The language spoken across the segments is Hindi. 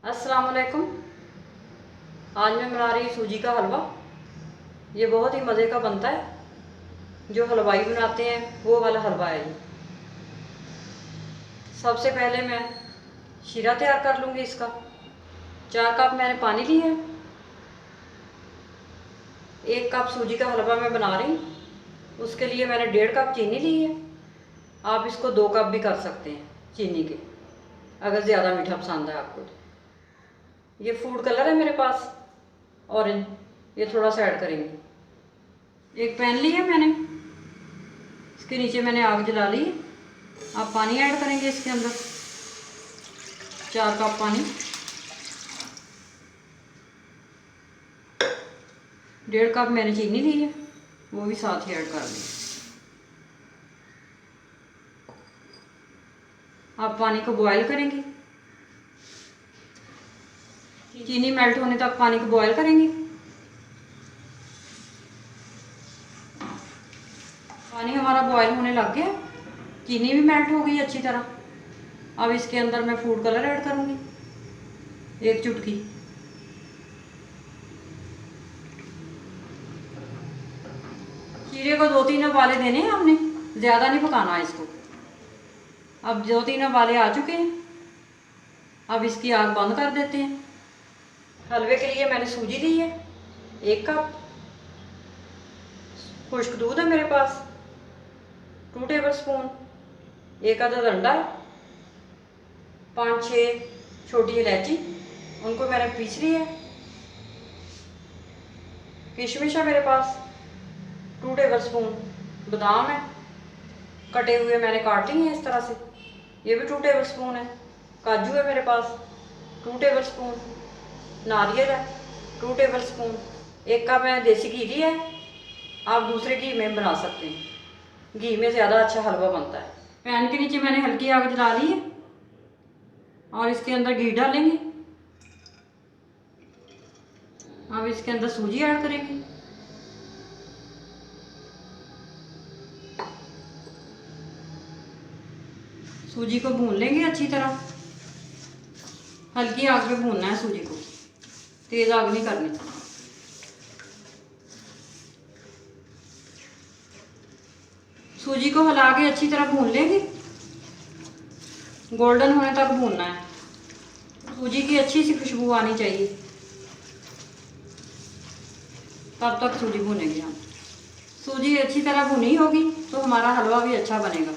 अस्सलाम वालेकुम। आज मैं बना रही सूजी का हलवा। ये बहुत ही मज़े का बनता है। जो हलवाई बनाते हैं वो वाला हलवा है ये। सबसे पहले मैं शीरा तैयार कर लूँगी इसका। 4 कप मैंने पानी लिए है। 1 कप सूजी का हलवा मैं बना रही हूँ। उसके लिए मैंने 1.5 कप चीनी ली है। आप इसको 2 कप भी कर सकते हैं चीनी के, अगर ज़्यादा मीठा पसंद है आपको तो। ये फूड कलर है मेरे पास, ऑरेंज, ये थोड़ा सा ऐड करेंगे। एक पैन लिया मैंने, इसके नीचे मैंने आग जला ली है। आप पानी ऐड करेंगे इसके अंदर, 4 कप पानी। 1.5 कप मैंने चीनी ली है, वो भी साथ ही ऐड कर ली। आप पानी को बॉयल करेंगे, चीनी मेल्ट होने तक पानी को बॉयल करेंगे। पानी हमारा बॉयल होने लग गया, चीनी भी मेल्ट हो गई अच्छी तरह। अब इसके अंदर मैं फूड कलर ऐड करूँगी, 1 चुटकी। शीरे को 2-3 उबाले देने हैं हमने, ज़्यादा नहीं पकाना है इसको। अब 2-3 उबाले आ चुके हैं, अब इसकी आग बंद कर देते हैं। हलवे के लिए मैंने सूजी ली है 1 कप। खुश्क दूध है मेरे पास 2 टेबल स्पून। 1 अदद अंडा है। 5-6 छोटी इलायची, उनको मैंने पीस ली है। किशमिश है मेरे पास 2 टेबल स्पून। बादाम है कटे हुए, मैंने काट लिए हैं इस तरह से, ये भी 2 टेबल स्पून है। काजू है मेरे पास 2 टेबल स्पून। नारियल है 2 टेबल स्पून। 1 कप मैंने देसी घी लिया है, आप दूसरे घी में बना सकते हैं, घी में ज़्यादा अच्छा हलवा बनता है। पैन के नीचे मैंने हल्की आग जला ली है और इसके अंदर घी डालेंगे। अब इसके अंदर सूजी ऐड करेंगे। सूजी को भून लेंगे अच्छी तरह, हल्की आग पे भूनना है सूजी को, तेज़ आग नहीं करनी। सूजी को हिला के अच्छी तरह भून लेंगे, गोल्डन होने तक भूनना है। सूजी की अच्छी सी खुशबू आनी चाहिए, तब तक सूजी भूनेंगे हम। सूजी अच्छी तरह भुनी होगी तो हमारा हलवा भी अच्छा बनेगा।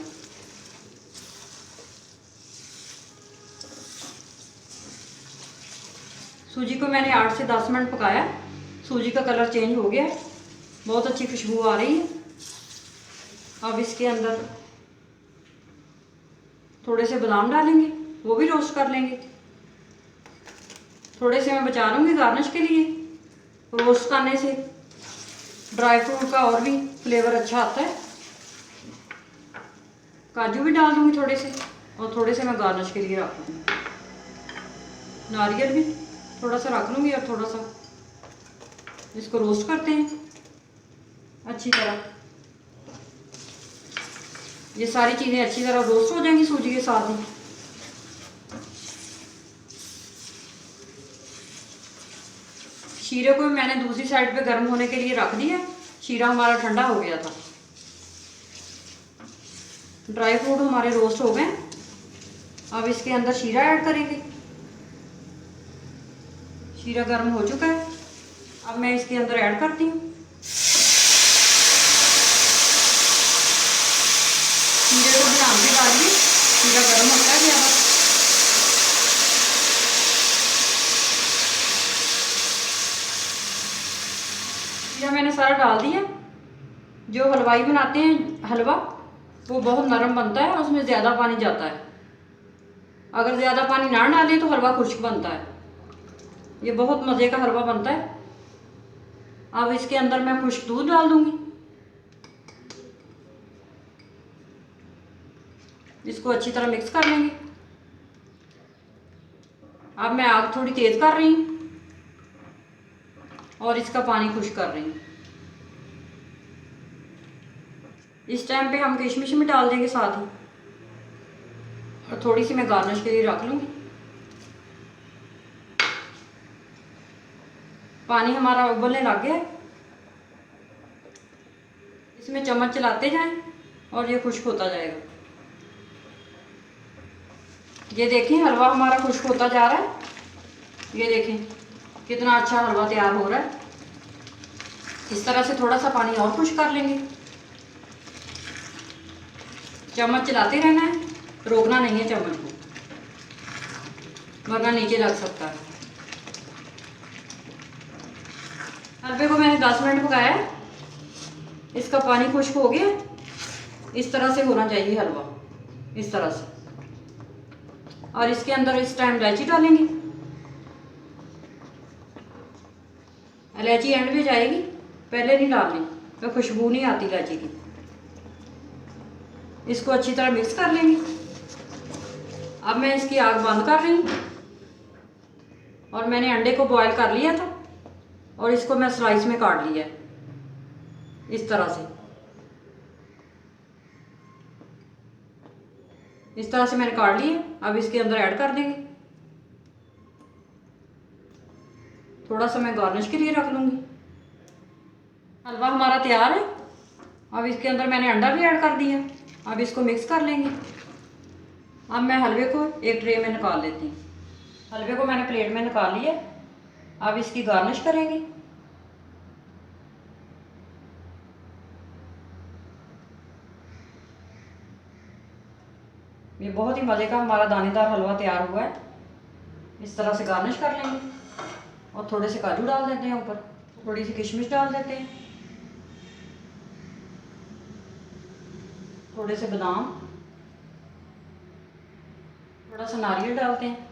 सूजी को मैंने 8 से 10 मिनट पकाया। सूजी का कलर चेंज हो गया, बहुत अच्छी खुशबू आ रही है। अब इसके अंदर थोड़े से बादाम डालेंगे, वो भी रोस्ट कर लेंगे। थोड़े से मैं बचा लूँगी गार्निश के लिए। रोस्ट करने से ड्राई फ्रूट का और भी फ्लेवर अच्छा आता है। काजू भी डाल दूँगी थोड़े से, और थोड़े से मैं गार्निश के लिए रख लूँगी। नारियल भी थोड़ा सा रख लूँगी, और थोड़ा सा इसको रोस्ट करते हैं अच्छी तरह। ये सारी चीज़ें अच्छी तरह रोस्ट हो जाएंगी सूजी के साथ ही। शीरे को मैंने दूसरी साइड पे गर्म होने के लिए रख दिया। शीरा हमारा ठंडा हो गया था। ड्राई फ्रूट हमारे रोस्ट हो गए। अब इसके अंदर शीरा ऐड करेंगे। शीरा गर्म हो चुका है, अब मैं इसके अंदर ऐड करती हूँ। शीरे को ध्यान से डालिए, शीरा गर्म होता है ज़्यादा। शीरा मैंने सारा डाल दिया। जो हलवाई बनाते हैं हलवा, वो बहुत नरम बनता है, उसमें ज़्यादा पानी जाता है। अगर ज़्यादा पानी ना डालें तो हलवा खुश्क बनता है। ये बहुत मज़े का हलवा बनता है। अब इसके अंदर मैं खुश्क दूध डाल दूंगी। इसको अच्छी तरह मिक्स कर लेंगे। अब मैं आग थोड़ी तेज़ कर रही हूँ और इसका पानी खुश्क कर रही हूँ। इस टाइम पे हम किशमिश में डाल देंगे साथ ही, और थोड़ी सी मैं गार्निश के लिए रख लूँगी। पानी हमारा उबलने लग गया है। इसमें चम्मच चलाते जाएं और ये खुश्क होता जाएगा। ये देखें हलवा हमारा खुश्क होता जा रहा है। ये देखें कितना अच्छा हलवा तैयार हो रहा है। इस तरह से थोड़ा सा पानी और खुश्क कर लेंगे। चम्मच चलाते रहना है, रोकना नहीं है चम्मच को, वरना नीचे लग सकता है। हलवे को मैंने 10 मिनट पकाया है। इसका पानी खुश्क हो गया। इस तरह से होना चाहिए हलवा, इस तरह से। और इसके अंदर इस टाइम इलायची डालेंगे। इलायची एंड में जाएगी, पहले नहीं डालनी, तो खुशबू नहीं आती इलायची की। इसको अच्छी तरह मिक्स कर लेंगे। अब मैं इसकी आग बंद कर रही हूँ। और मैंने अंडे को बॉईल कर लिया था और इसको मैं स्लाइस में काट लिया है, इस तरह से। इस तरह से मैंने काट लिया। अब इसके अंदर ऐड कर देंगे। थोड़ा सा मैं गार्निश के लिए रख लूँगी। हलवा हमारा तैयार है। अब इसके अंदर मैंने अंडा भी ऐड कर दिया। अब इसको मिक्स कर लेंगे। अब मैं हलवे को एक ट्रे में निकाल लेती हूँ। हलवे को मैंने प्लेट में निकाल लिया। अब इसकी गार्निश करेंगे। ये बहुत ही मज़े का हमारा दानेदार हलवा तैयार हुआ है। इस तरह से गार्निश कर लेंगे और थोड़े से काजू डाल देते हैं ऊपर, थोड़ी सी किशमिश डाल देते हैं, थोड़े से बादाम, थोड़ा सा नारियल डालते हैं।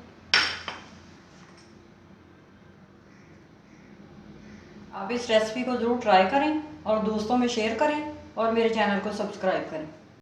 आप इस रेसिपी को ज़रूर ट्राई करें और दोस्तों में शेयर करें और मेरे चैनल को सब्सक्राइब करें।